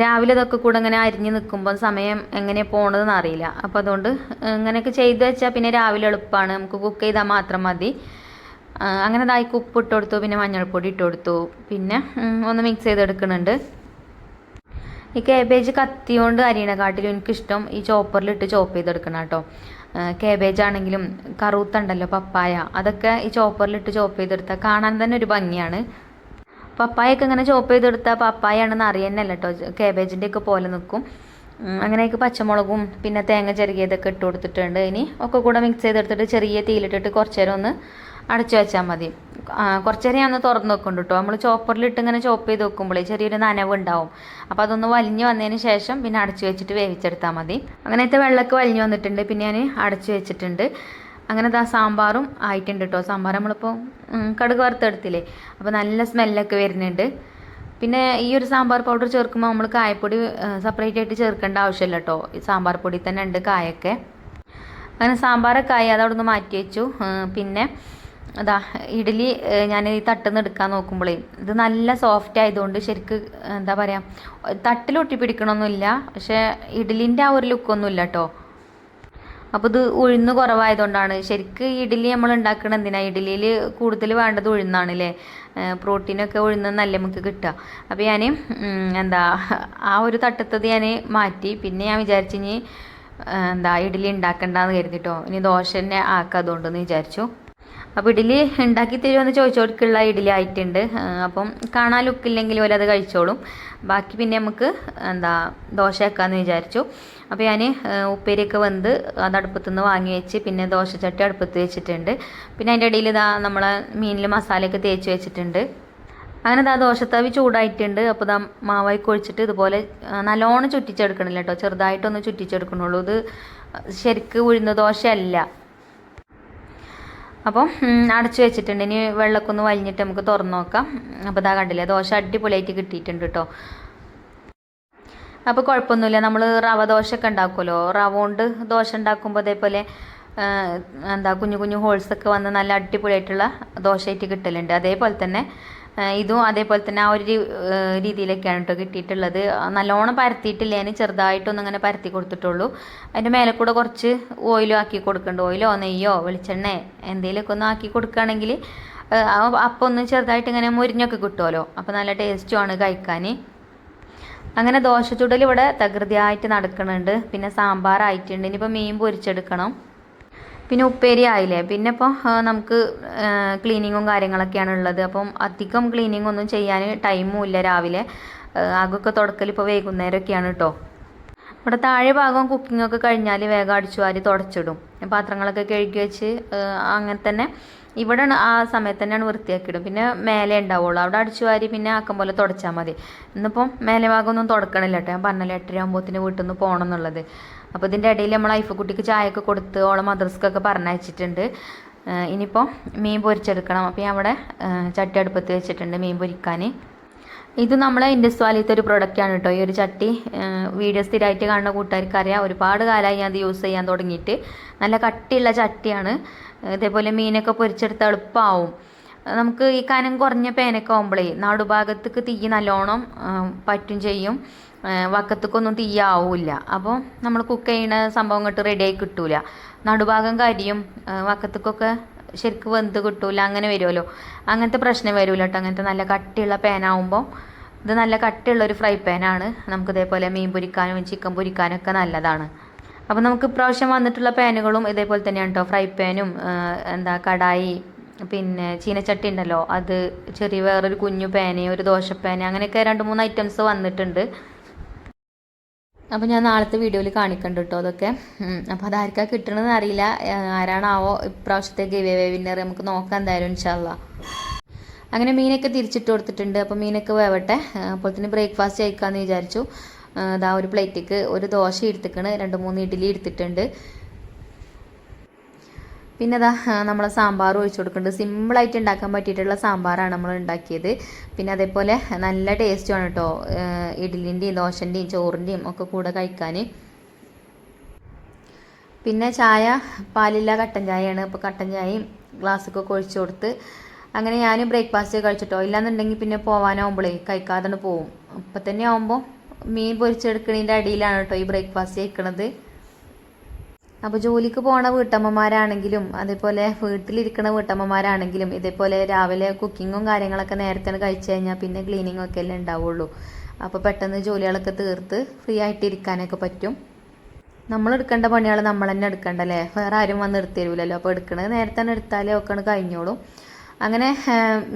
രാവിലെ ഇതൊക്കെ കൂടെ ഇങ്ങനെ അരിഞ്ഞ് നിൽക്കുമ്പോൾ സമയം എങ്ങനെ പോകണതെന്ന് അറിയില്ല. അപ്പോൾ അതുകൊണ്ട് ഇങ്ങനെയൊക്കെ ചെയ്ത് വെച്ചാൽ പിന്നെ രാവിലെ എളുപ്പമാണ്, നമുക്ക് കുക്ക് ചെയ്താൽ മാത്രം മതി. അങ്ങനെ ഇതായിക്ക് ഉപ്പ് ഇട്ട് കൊടുത്തു, പിന്നെ മഞ്ഞൾപ്പൊടി ഇട്ട് കൊടുത്തു, പിന്നെ ഒന്ന് മിക്സ് ചെയ്തെടുക്കുന്നുണ്ട്. ഈ കാബേജ് കത്തി കൊണ്ട് അരിയണക്കാട്ടിലും എനിക്കിഷ്ടം ഈ ചോപ്പറിലിട്ട് ചോപ്പ് ചെയ്തെടുക്കണം കേട്ടോ. കാബേജ് ആണെങ്കിലും കറുത്തുണ്ടല്ലോ പപ്പായ, അതൊക്കെ ഈ ചോപ്പറിലിട്ട് ചോപ്പ് ചെയ്തെടുത്താൽ കാണാൻ തന്നെ ഒരു ഭംഗിയാണ്. പപ്പായൊക്കെ ഇങ്ങനെ ചോപ്പ് ചെയ്തെടുത്താൽ പപ്പായാണെന്ന് അറിയുന്നല്ല കേട്ടോ, കാബേജിൻ്റെ ഒക്കെ പോലെ നിൽക്കും. അങ്ങനെയൊക്കെ പച്ചമുളകും പിന്നെ തേങ്ങ ചെറുകിയതൊക്കെ ഇട്ട് കൊടുത്തിട്ടുണ്ട്. ഇനി ഒക്കെ കൂടെ മിക്സ് ചെയ്തെടുത്തിട്ട് ചെറിയ തീയിലിട്ടിട്ട് കുറച്ച് നേരം ഒന്ന് അടച്ചു വെച്ചാൽ മതി. കുറച്ച് നേരം ഞാൻ ഒന്ന് തുറന്ന് വെക്കുന്നുണ്ട് കേട്ടോ. നമ്മൾ ചോപ്പറിലിട്ട് ഇങ്ങനെ ചോപ്പ് ചെയ്ത് വെക്കുമ്പോഴേ ചെറിയൊരു നനവ് ഉണ്ടാവും. അപ്പോൾ അതൊന്ന് വലിഞ്ഞ് വന്നതിന് ശേഷം പിന്നെ അടച്ചു വെച്ചിട്ട് വേവിച്ചെടുത്താൽ മതി. അങ്ങനത്തെ വെള്ളമൊക്കെ വലിഞ്ഞ് വന്നിട്ടുണ്ട്. പിന്നെ ഞാൻ അടച്ചു വെച്ചിട്ടുണ്ട്. അങ്ങനെ സാമ്പാറും ആയിട്ടുണ്ട് കേട്ടോ. സാമ്പാർ നമ്മളിപ്പോൾ കടുക് വറുത്തെടുത്തില്ലേ, അപ്പോൾ നല്ല സ്മെല്ലൊക്കെ വരുന്നുണ്ട്. പിന്നെ ഈ ഒരു സാമ്പാർ പൗഡർ ചേർക്കുമ്പോൾ നമ്മൾ കായപ്പൊടി സെപ്പറേറ്റ് ആയിട്ട് ചേർക്കേണ്ട ആവശ്യമില്ല കേട്ടോ. ഈ സാമ്പാർ പൊടി തന്നെ ഉണ്ട് കായൊക്കെ. അങ്ങനെ സാമ്പാറൊക്കെ ആയി അതവിടെ നിന്ന് മാറ്റി വെച്ചു. പിന്നെ അതാ ഇഡ്ഡലി ഞാൻ ഈ തട്ടിന്ന് എടുക്കാൻ നോക്കുമ്പോഴേ ഇത് നല്ല സോഫ്റ്റ് ആയതുകൊണ്ട് ശരിക്ക് എന്താ പറയുക, തട്ടിലൊട്ടി പിടിക്കണമൊന്നുമില്ല. പക്ഷേ ഇഡ്ഡലിൻ്റെ ആ ഒരു ലുക്കൊന്നുമില്ല കേട്ടോ. അപ്പോൾ ഇത് ഉഴുന്ന് കുറവായതുകൊണ്ടാണ്. ശരിക്ക് ഇഡ്ഡലി നമ്മൾ ഉണ്ടാക്കണം എന്തിനാ, ഇഡ്ഡലിയിൽ കൂടുതൽ വേണ്ടത് ഉഴുന്നാണല്ലേ, പ്രോട്ടീനൊക്കെ ഉഴുന്നല്ല നമുക്ക് കിട്ടുക. അപ്പോൾ ഞാൻ ആ ഒരു തട്ടത്തത് ഞാൻ മാറ്റി. പിന്നെ ഞാൻ വിചാരിച്ചു ഇനി ഇഡ്ഡലി ഉണ്ടാക്കണ്ടെന്ന് കരുതിട്ടോ, ഇനി ദോശ തന്നെ ആക്കാതുകൊണ്ടെന്ന് വിചാരിച്ചു. അപ്പോൾ ഇഡ്ഡലി ഉണ്ടാക്കി തരുമെന്ന് ചോദിച്ചവർക്കുള്ള ഇഡ്ഡലി ആയിട്ടുണ്ട്. അപ്പം കാണാൻ ലുക്കില്ലെങ്കിൽ പോലെ അത് കഴിച്ചോളും. ബാക്കി പിന്നെ നമുക്ക് ദോശ ആക്കാമെന്ന് വിചാരിച്ചു. അപ്പോൾ ഞാൻ ഉപ്പേരിയൊക്കെ വെന്ത് അത് അടുപ്പത്തുനിന്ന് വാങ്ങി വെച്ച് പിന്നെ ദോശച്ചട്ടി അടുപ്പത്ത് വെച്ചിട്ടുണ്ട്. പിന്നെ അതിൻ്റെ ഇടയിൽ നമ്മളെ മീനിൽ മസാലയൊക്കെ തേച്ച് വെച്ചിട്ടുണ്ട്. അങ്ങനെ ദോശത്തവി ചൂടായിട്ടുണ്ട്. അപ്പോൾ മാവായി കൊഴിച്ചിട്ട് ഇതുപോലെ നല്ലോണം ചുറ്റിച്ചെടുക്കണില്ല കേട്ടോ, ചെറുതായിട്ടൊന്ന് ചുറ്റിച്ചെടുക്കണുള്ളൂ. ഇത് ശരിക്ക് ഉഴുന്ന ദോശയല്ല. അപ്പോൾ അടച്ചു വെച്ചിട്ടുണ്ട്. ഇനി വെള്ളമൊക്കെ ഒന്ന് വലിഞ്ഞിട്ട് നമുക്ക് തുറന്ന് നോക്കാം. അപ്പോൾ കണ്ടില്ലേ, ദോശ അടിപൊളിയായിട്ട് കിട്ടിയിട്ടുണ്ട് കേട്ടോ. അപ്പോൾ കുഴപ്പമൊന്നുമില്ല. നമ്മൾ റവ ദോശയൊക്കെ ഉണ്ടാക്കുമല്ലോ, റവ കൊണ്ട് ദോശ ഉണ്ടാക്കുമ്പോൾ അതേപോലെ കുഞ്ഞു കുഞ്ഞു ഹോൾസൊക്കെ വന്ന് നല്ല അടിപൊളിയായിട്ടുള്ള ദോശയായിട്ട് കിട്ടലുണ്ട്. അതേപോലെ തന്നെ ഇതും അതേപോലെ തന്നെ ആ ഒരു രീതിയിലൊക്കെയാണ് കേട്ടോ കിട്ടിയിട്ടുള്ളത്. നല്ലോണം പരത്തിയിട്ടില്ല, ഞാൻ ചെറുതായിട്ടൊന്നും അങ്ങനെ പരത്തി കൊടുത്തിട്ടുള്ളൂ. അതിൻ്റെ മേലെ കൂടെ കുറച്ച് ഓയിലും ആക്കി കൊടുക്കുന്നുണ്ട്. ഓയിലോ നെയ്യോ വെളിച്ചെണ്ണ എന്തെങ്കിലുമൊക്കെ ഒന്ന് ആക്കി കൊടുക്കുകയാണെങ്കിൽ അപ്പം ഒന്ന് ചെറുതായിട്ട് ഇങ്ങനെ മുരിഞ്ഞൊക്കെ കിട്ടുമല്ലോ. അപ്പോൾ നല്ല ടേസ്റ്റുമാണ് കഴിക്കാൻ. അങ്ങനെ ദോശ ചുടൽ ഇവിടെ തകൃതിയായിട്ട് നടക്കുന്നുണ്ട്. പിന്നെ സാമ്പാറായിട്ടുണ്ട്. ഇനിയിപ്പോൾ മീൻ പൊരിച്ചെടുക്കണം. പിന്നെ ഉപ്പേരി ആയില്ലേ. പിന്നെ ഇപ്പോൾ നമുക്ക് ക്ലീനിങ്ങും കാര്യങ്ങളൊക്കെയാണ് ഉള്ളത്. അപ്പം അധികം ക്ലീനിങ് ഒന്നും ചെയ്യാൻ ടൈമും ഇല്ല. രാവിലെ ആകൊക്കെ തുടക്കൽ ഇപ്പോൾ വൈകുന്നേരമൊക്കെയാണ് കേട്ടോ. ഇവിടെ താഴെ ഭാഗം കുക്കിങ്ങൊക്കെ കഴിഞ്ഞാൽ വേഗം അടിച്ചു വാരി തുടച്ചിടും, പാത്രങ്ങളൊക്കെ കഴുകി വെച്ച് അങ്ങനെ തന്നെ ഇവിടെ ആ സമയത്ത് തന്നെയാണ് വൃത്തിയാക്കിയിടും. പിന്നെ മേലെ ഉണ്ടാവുള്ളൂ, അവിടെ അടിച്ചു വാരി പിന്നെ ആക്കം പോലെ തുടച്ചാൽ മതി. ഇന്നിപ്പം മേലെ ഭാഗമൊന്നും തുടക്കണില്ല കേട്ടോ. ഞാൻ പറഞ്ഞല്ലോ 8:30 വീട്ടിൽ നിന്ന് പോകണം എന്നുള്ളത്. അപ്പോൾ ഇതിൻ്റെ ഇടയിൽ നമ്മൾ ഐഫക്കുട്ടിക്ക് ചായയൊക്കെ കൊടുത്ത് ഓളെ മദ്രസക്കൊക്കെ പറഞ്ഞയച്ചിട്ടുണ്ട്. ഇനിയിപ്പോൾ മീൻ പൊരിച്ചെടുക്കണം. അപ്പോൾ ഞാൻ അവിടെ ചട്ടി അടുപ്പത്ത് വെച്ചിട്ടുണ്ട് മീൻ പൊരിക്കാൻ. ഇത് നമ്മളെ ഇൻഡസ് വാലിയത്തെ ഒരു പ്രൊഡക്റ്റാണ് കേട്ടോ. ഈ ഒരു ചട്ടി വീഡിയോ സ്ഥിരമായിട്ട് കാണുന്ന കൂട്ടുകാർക്കറിയാം. ഒരുപാട് കാലമായി ഞാൻ അത് യൂസ് ചെയ്യാൻ തുടങ്ങിയിട്ട്. നല്ല കട്ടിയുള്ള ചട്ടിയാണ്. ഇതേപോലെ മീനൊക്കെ പൊരിച്ചെടുത്ത് എളുപ്പമാവും. നമുക്ക് ഈ കനം കുറഞ്ഞ പേനൊക്കെ ആകുമ്പോഴേ നടുഭാഗത്തേക്ക് തീ നല്ലോണം പറ്റും ചെയ്യും, വക്കത്തേക്കൊന്നും തീ ആവില്ല. അപ്പോൾ നമ്മൾ കുക്ക് ചെയ്യുന്ന സംഭവം ഇങ്ങോട്ട് റെഡിയായി കിട്ടൂല. നടുഭാഗം കരിയും, വക്കത്തേക്കൊക്കെ ശരിക്കും വെന്ത് കിട്ടൂല, അങ്ങനെ വരുമല്ലോ. അങ്ങനത്തെ പ്രശ്നം വരില്ല കേട്ടോ. അങ്ങനത്തെ നല്ല കട്ടിയുള്ള പാനാവുമ്പോൾ ഇത് നല്ല കട്ടിയുള്ളൊരു ഫ്രൈ പാനാണ്. നമുക്ക് ഇതേപോലെ മീൻ പൊരിക്കാനും ചിക്കൻ പൊരിക്കാനൊക്കെ നല്ലതാണ്. അപ്പോൾ നമുക്ക് ഇപ്രാവശ്യം വന്നിട്ടുള്ള പാനുകളും ഇതേപോലെ തന്നെയാണ് കേട്ടോ. ഫ്രൈ പാനും കടായി പിന്നെ ചീനച്ചട്ടി ഉണ്ടല്ലോ അത്, ചെറിയ വേറൊരു കുഞ്ഞു പാന്, ഒരു ദോശപ്പാന്, അങ്ങനെയൊക്കെ 2-3 ഐറ്റംസ് വന്നിട്ടുണ്ട്. അപ്പോൾ ഞാൻ നാളത്തെ വീഡിയോയിൽ കാണിക്കണ്ട കേട്ടോ അതൊക്കെ. അപ്പോൾ അതാർക്കാണ് കിട്ടണമെന്ന് അറിയില്ല, ആരാണാവോ ഇപ്രാവശ്യത്തെ ഗിവ് അവേ വിന്നർ, നമുക്ക് നോക്കാം എന്തായാലും ഇൻഷാ അള്ളാ. അങ്ങനെ മീനൊക്കെ തിരിച്ചിട്ട് കൊടുത്തിട്ടുണ്ട്. അപ്പോൾ മീനൊക്കെ വേവട്ടെ, അപ്പോൾ തന്നെ ബ്രേക്ക്ഫാസ്റ്റ് കഴിക്കാമെന്ന് വിചാരിച്ചു. അതാ ഒരു പ്ലേറ്റിക്ക് ഒരു ദോശ എടുത്തിക്കണ്, 2-3 ഇഡ്ഡലി എടുത്തിട്ടുണ്ട്. പിന്നെ അതാ നമ്മൾ സാമ്പാർ ഒഴിച്ചു കൊടുക്കുന്നുണ്ട്. സിമ്പിളായിട്ട് ഉണ്ടാക്കാൻ പറ്റിയിട്ടുള്ള സാമ്പാറാണ് നമ്മൾ ഉണ്ടാക്കിയത്. പിന്നെ അതേപോലെ നല്ല ടേസ്റ്റുമാണ് കേട്ടോ, ഇഡ്ഡലിൻ്റെയും ദോശൻ്റെയും ചോറിൻ്റെയും ഒക്കെ കൂടെ കഴിക്കാൻ. പിന്നെ ചായ പാലില്ല കട്ടൻ ചായയാണ്. അപ്പോൾ കട്ടൻ ചായയും ഗ്ലാസ്സൊക്കെ ഒഴിച്ചു കൊടുത്ത് അങ്ങനെ ഞാൻ ബ്രേക്ക്ഫാസ്റ്റ് കഴിച്ചിട്ടോ. ഇല്ലാന്നുണ്ടെങ്കിൽ പിന്നെ പോകാനാവുമ്പോഴേ കഴിക്കാതെ പോവും. അപ്പം തന്നെ ആകുമ്പോൾ മീൻ പൊരിച്ചെടുക്കണതിൻ്റെ അടിയിലാണ് കേട്ടോ ഈ ബ്രേക്ക്ഫാസ്റ്റ് കഴിക്കണത്. അപ്പോൾ ജോലിക്ക് പോണ വീട്ടമ്മമാരാണെങ്കിലും അതേപോലെ വീട്ടിലിരിക്കുന്ന വീട്ടമ്മമാരാണെങ്കിലും ഇതേപോലെ രാവിലെ കുക്കിങ്ങും കാര്യങ്ങളൊക്കെ നേരത്തെ കഴിച്ചു കഴിഞ്ഞാൽ പിന്നെ ക്ലീനിങ്ങും ഒക്കെ അല്ലേ ഉണ്ടാവുള്ളൂ. അപ്പോൾ പെട്ടെന്ന് ജോലികളൊക്കെ തീർത്ത് ഫ്രീ ആയിട്ട് ഇരിക്കാനൊക്കെ പറ്റും. നമ്മൾ എടുക്കേണ്ട പണികൾ നമ്മൾ തന്നെ എടുക്കണ്ടല്ലേ, വേറെ ആരും വന്ന് എടുത്തു തരുമല്ലോ. അപ്പോൾ എടുക്കണത് നേരത്തെ തന്നെ എടുത്താലേ ഒക്കെ കഴിഞ്ഞോളും. അങ്ങനെ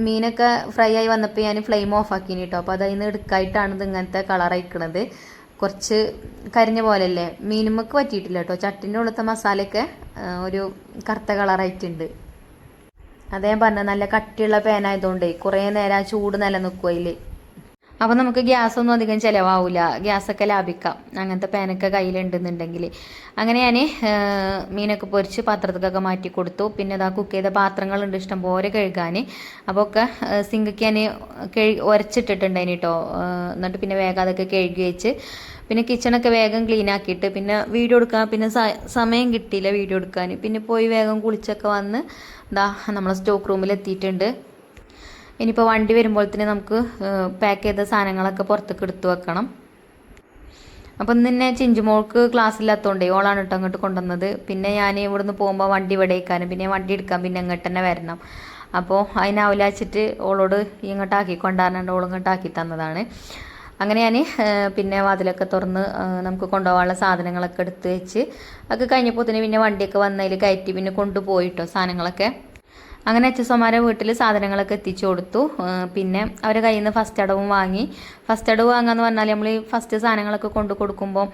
മീനൊക്കെ ഫ്രൈ ആയി വന്നപ്പോൾ ഞാൻ ഫ്ലെയിം ഓഫ് ആക്കിനി കേട്ടോ. അപ്പോൾ അതിൽ നിന്ന് എടുക്കായിട്ടാണ് ഇത് ഇങ്ങനത്തെ കളർ അയക്കണത്. കുറച്ച് കരിഞ്ഞ പോലെയല്ലേ, മീനുമ്മക്ക് പറ്റിയിട്ടില്ല കേട്ടോ. ചട്ടിൻ്റെ ഉള്ളത്തെ മസാലയൊക്കെ ഒരു കറുത്ത കളറായിട്ടുണ്ട്. അതേ ഞാൻ പറഞ്ഞത്, നല്ല കട്ടിയുള്ള പാനായതുകൊണ്ടേ കുറേ നേരം ആ ചൂട് നിലനിൽക്കും അതിൽ. അപ്പോൾ നമുക്ക് ഗ്യാസൊന്നും അധികം ചിലവാവില്ല, ഗ്യാസൊക്കെ ലാഭിക്കാം അങ്ങനത്തെ പാനൊക്കെ കയ്യിലുണ്ടെന്നുണ്ടെങ്കിൽ. അങ്ങനെ ഞാൻ മീനൊക്കെ പൊരിച്ച് പാത്രത്തിലൊക്കെ മാറ്റി കൊടുത്തു. പിന്നെ അതാ കുക്ക് ചെയ്ത പാത്രങ്ങളുണ്ട് ഇഷ്ടംപോലെ കഴുകാൻ. അപ്പോൾ ഒക്കെ സിങ്കൊക്കെ ഞാൻ ഉരച്ചിട്ടിട്ടുണ്ടായിന് കേട്ടോ. എന്നിട്ട് പിന്നെ വേഗം അതൊക്കെ കഴുകി വെച്ച് പിന്നെ കിച്ചണൊക്കെ വേഗം ക്ലീൻ ആക്കിയിട്ട് പിന്നെ വീഡിയോ എടുക്കാൻ പിന്നെ സമയം കിട്ടിയില്ല വീഡിയോ എടുക്കാൻ. പിന്നെ പോയി വേഗം കുളിച്ചൊക്കെ വന്ന് ഇതാ നമ്മളെ സ്റ്റോക്ക് റൂമിൽ എത്തിയിട്ടുണ്ട്. ഇനിയിപ്പോൾ വണ്ടി വരുമ്പോൾ തന്നെ നമുക്ക് പാക്ക് ചെയ്ത സാധനങ്ങളൊക്കെ പുറത്തേക്ക് എടുത്തു വെക്കണം. അപ്പം ഇന്ന് ചിഞ്ചുമോൾക്ക് ക്ലാസ് ഇല്ലാത്തതുകൊണ്ടേ ഓളാണ് കേട്ടോ അങ്ങോട്ട് കൊണ്ടുവന്നത്. പിന്നെ ഞാൻ ഇവിടുന്ന് പോകുമ്പോൾ വണ്ടി ഇവിടെ വയ്ക്കാനും പിന്നെ വണ്ടി എടുക്കാൻ പിന്നെ അങ്ങോട്ട് തന്നെ വരണം. അപ്പോൾ അതിനാവില്ല വെച്ചിട്ട് ഓളോട് ഇങ്ങോട്ടാക്കി കൊണ്ടുവരാണ്ട് ഓൾ ഇങ്ങോട്ടാക്കി തന്നതാണ്. അങ്ങനെ ഞാൻ പിന്നെ വാതിലൊക്കെ തുറന്ന് നമുക്ക് കൊണ്ടുപോകാനുള്ള സാധനങ്ങളൊക്കെ എടുത്ത് വെച്ച് ഒക്കെ കഴിഞ്ഞപ്പോൾ തന്നെ പിന്നെ വണ്ടിയൊക്കെ വന്നതിൽ കയറ്റി പിന്നെ കൊണ്ടുപോയിട്ടോ സാധനങ്ങളൊക്കെ. അങ്ങനെ അച്ഛന്മാരെ വീട്ടിൽ സാധനങ്ങളൊക്കെ എത്തിച്ചു കൊടുത്തു. പിന്നെ അവരെ കയ്യിൽ നിന്ന് ഫസ്റ്റ് അടവും വാങ്ങി. ഫസ്റ്റ് അടവ് വാങ്ങാന്ന് പറഞ്ഞാൽ നമ്മൾ ഫസ്റ്റ് സാധനങ്ങളൊക്കെ കൊണ്ടു കൊടുക്കുമ്പോൾ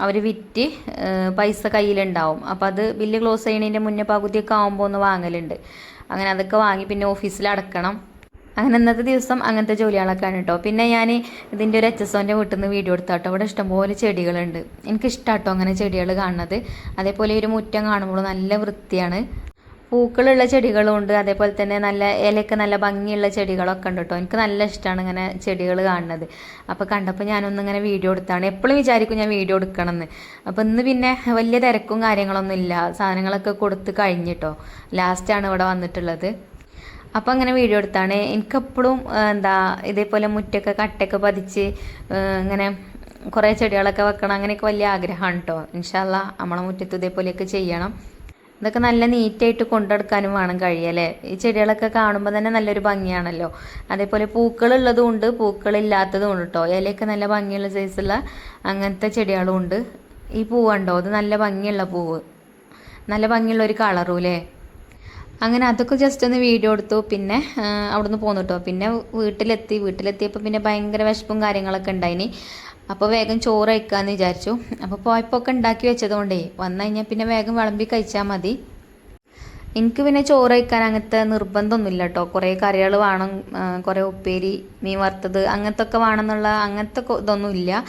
അവർ വിറ്റ് പൈസ കയ്യിലുണ്ടാവും. അപ്പോൾ അത് ബില്ല് ക്ലോസ് ചെയ്യുന്നതിൻ്റെ മുന്നേ പകുതിയൊക്കെ ആകുമ്പോൾ ഒന്ന് വാങ്ങലുണ്ട്. അങ്ങനെ അതൊക്കെ വാങ്ങി പിന്നെ ഓഫീസിൽ അടക്കണം. അങ്ങനെ ഇന്നത്തെ ദിവസം അങ്ങനത്തെ ജോലികളൊക്കെയാണ് കേട്ടോ. പിന്നെ ഞാൻ ഇതിൻ്റെ ഒരു HSOൻ്റെ വീട്ടിൽ നിന്ന് വീഡിയോ എടുത്താട്ടോ. അവിടെ ഇഷ്ടംപോലെ ചെടികളുണ്ട്. എനിക്കിഷ്ടമാട്ടോ അങ്ങനെ ചെടികൾ കാണുന്നത്. അതേപോലെ ഒരു മുറ്റം കാണുമ്പോൾ നല്ല വൃത്തിയാണ്. പൂക്കളുള്ള ചെടികളും ഉണ്ട്, അതേപോലെ തന്നെ നല്ല ഇലയൊക്കെ നല്ല ഭംഗിയുള്ള ചെടികളൊക്കെ ഉണ്ട് കേട്ടോ. എനിക്ക് നല്ല ഇഷ്ടമാണ് ഇങ്ങനെ ചെടികൾ കാണുന്നത്. അപ്പോൾ കണ്ടപ്പോൾ ഞാനൊന്നിങ്ങനെ വീഡിയോ എടുത്താണ്. എപ്പോഴും വിചാരിക്കും ഞാൻ വീഡിയോ എടുക്കണമെന്ന്. അപ്പോൾ ഇന്ന് പിന്നെ വലിയ തിരക്കും കാര്യങ്ങളൊന്നും ഇല്ല, സാധനങ്ങളൊക്കെ കൊടുത്ത് കഴിഞ്ഞിട്ടോ. ലാസ്റ്റാണ് ഇവിടെ വന്നിട്ടുള്ളത്. അപ്പോൾ അങ്ങനെ വീഡിയോ എടുത്താണ്. എനിക്കെപ്പോഴും ഇതേപോലെ മുറ്റൊക്കെ കട്ടയൊക്കെ പതിച്ച് ഇങ്ങനെ കുറേ ചെടികളൊക്കെ വെക്കണം അങ്ങനെയൊക്കെ വലിയ ആഗ്രഹമാണ് കേട്ടോ. ഇൻഷാ അല്ലാ നമ്മളെ മുറ്റത്ത് ഇതേപോലെയൊക്കെ ചെയ്യണം. ഇതൊക്കെ നല്ല നീറ്റായിട്ട് കൊണ്ടെടുക്കാനും വേണം കഴിയല്ലേ. ഈ ചെടികളൊക്കെ കാണുമ്പോൾ തന്നെ നല്ലൊരു ഭംഗിയാണല്ലോ. അതേപോലെ പൂക്കളുള്ളതും ഉണ്ട് പൂക്കളില്ലാത്തതും ഉണ്ട് കേട്ടോ. ഇലയൊക്കെ നല്ല ഭംഗിയുള്ള സൈസുള്ള അങ്ങനത്തെ ചെടികളും ഉണ്ട്. ഈ പൂവുണ്ടോ, അത് നല്ല ഭംഗിയുള്ള പൂവ്, നല്ല ഭംഗിയുള്ള ഒരു കളറും അല്ലേ. അങ്ങനെ അതൊക്കെ ജസ്റ്റ് ഒന്ന് വീഡിയോ എടുത്തു. പിന്നെ അവിടുന്ന് പോന്നു കേട്ടോ. പിന്നെ വീട്ടിലെത്തിയപ്പോൾ പിന്നെ ഭയങ്കര വിശപ്പും കാര്യങ്ങളൊക്കെ ഉണ്ടായിനി. അപ്പോൾ വേഗം ചോറ് കഴിക്കാമെന്ന് വിചാരിച്ചു. അപ്പോൾ പോയപ്പോൾ ഒക്കെ ഉണ്ടാക്കി വെച്ചതുകൊണ്ടേ വന്നു കഴിഞ്ഞാൽ പിന്നെ വേഗം വിളമ്പി കഴിച്ചാൽ മതി. എനിക്ക് പിന്നെ ചോറ് കഴിക്കാൻ അങ്ങനത്തെ നിർബന്ധമൊന്നുമില്ല കേട്ടോ. കുറേ കറികൾ വേണം, കുറേ ഉപ്പേരി, മീൻ വറുത്തത് അങ്ങനത്തെ ഒക്കെ വേണമെന്നുള്ള അങ്ങനത്തെ ഇതൊന്നും ഇല്ല.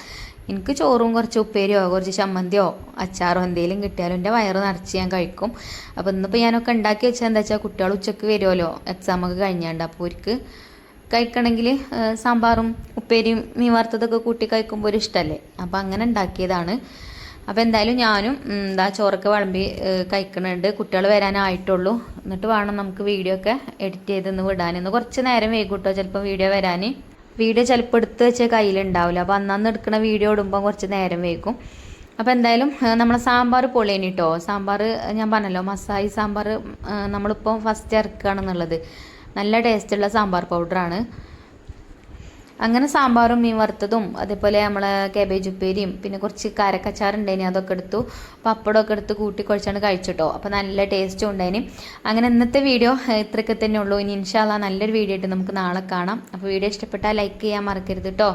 എനിക്ക് ചോറും കുറച്ച് ഉപ്പേരിയോ കുറച്ച് ചമ്മന്തിയോ അച്ചാറോ എന്തെങ്കിലും കിട്ടിയാലും എൻ്റെ വയറ് നിറച്ച് ഞാൻ കഴിക്കും. അപ്പോൾ ഇന്നിപ്പോൾ ഞാനൊക്കെ ഉണ്ടാക്കി വെച്ചാൽ എന്താ വെച്ചാൽ കുട്ടികൾ ഉച്ചയ്ക്ക് വരുമല്ലോ എക്സാമൊക്കെ കഴിഞ്ഞാണ്ട്. അപ്പോൾ അവർക്ക് കഴിക്കണമെങ്കിൽ സാമ്പാറും ഉപ്പേരിയും മീൻ വറുത്തതൊക്കെ കൂട്ടി കഴിക്കുമ്പോൾ ഒരു ഇഷ്ടമല്ലേ. അപ്പോൾ അങ്ങനെ ഉണ്ടാക്കിയതാണ്. അപ്പോൾ എന്തായാലും ഞാനും ചോറൊക്കെ വിളമ്പി കഴിക്കുന്നുണ്ട്. കുട്ടികൾ വരാനായിട്ടുള്ളൂ. എന്നിട്ട് വേണം നമുക്ക് വീഡിയോ ഒക്കെ എഡിറ്റ് ചെയ്തൊന്ന് വിടാൻ. ഇന്ന് കുറച്ച് നേരം വൈകും കേട്ടോ ചിലപ്പോൾ വീഡിയോ വരാൻ. വീഡിയോ ചിലപ്പോൾ എടുത്ത് വെച്ച കയ്യിലുണ്ടാവില്ല. അപ്പോൾ അന്നന്ന് എടുക്കുന്ന വീഡിയോ ഇടുമ്പോൾ കുറച്ച് നേരം വൈകും. അപ്പോൾ എന്തായാലും നമ്മളെ സാമ്പാർ പൊളിയേനി കേട്ടോ. സാമ്പാർ ഞാൻ പറഞ്ഞല്ലോ മസായി സാമ്പാർ നമ്മളിപ്പോൾ ഫസ്റ്റ് ഇറക്കുകയാണെന്നുള്ളത്. നല്ല ടേസ്റ്റുള്ള സാമ്പാർ പൗഡറാണ്. അങ്ങനെ സാമ്പാറും മീൻ വറുത്തതും അതേപോലെ നമ്മൾ കാബേജ് ഉപ്പേരിയും പിന്നെ കുറച്ച് കാരക്കച്ചാറുണ്ടായിനി, അതൊക്കെ എടുത്തു. പപ്പടമൊക്കെ എടുത്ത് കൂട്ടി കുഴച്ചാണ് കഴിച്ചിട്ടോ. അപ്പോൾ നല്ല ടേസ്റ്റും ഉണ്ടായിനി. അങ്ങനെ ഇന്നത്തെ വീഡിയോ ഇത്രയൊക്കെ തന്നെ ഉള്ളൂ. ഇനി ഇൻഷാ അല്ലാഹ് നല്ലൊരു വീഡിയോ ആയിട്ട് നമുക്ക് നാളെ കാണാം. അപ്പോൾ വീഡിയോ ഇഷ്ടപ്പെട്ടാൽ ലൈക്ക് ചെയ്യാൻ മറക്കരുത് കേട്ടോ.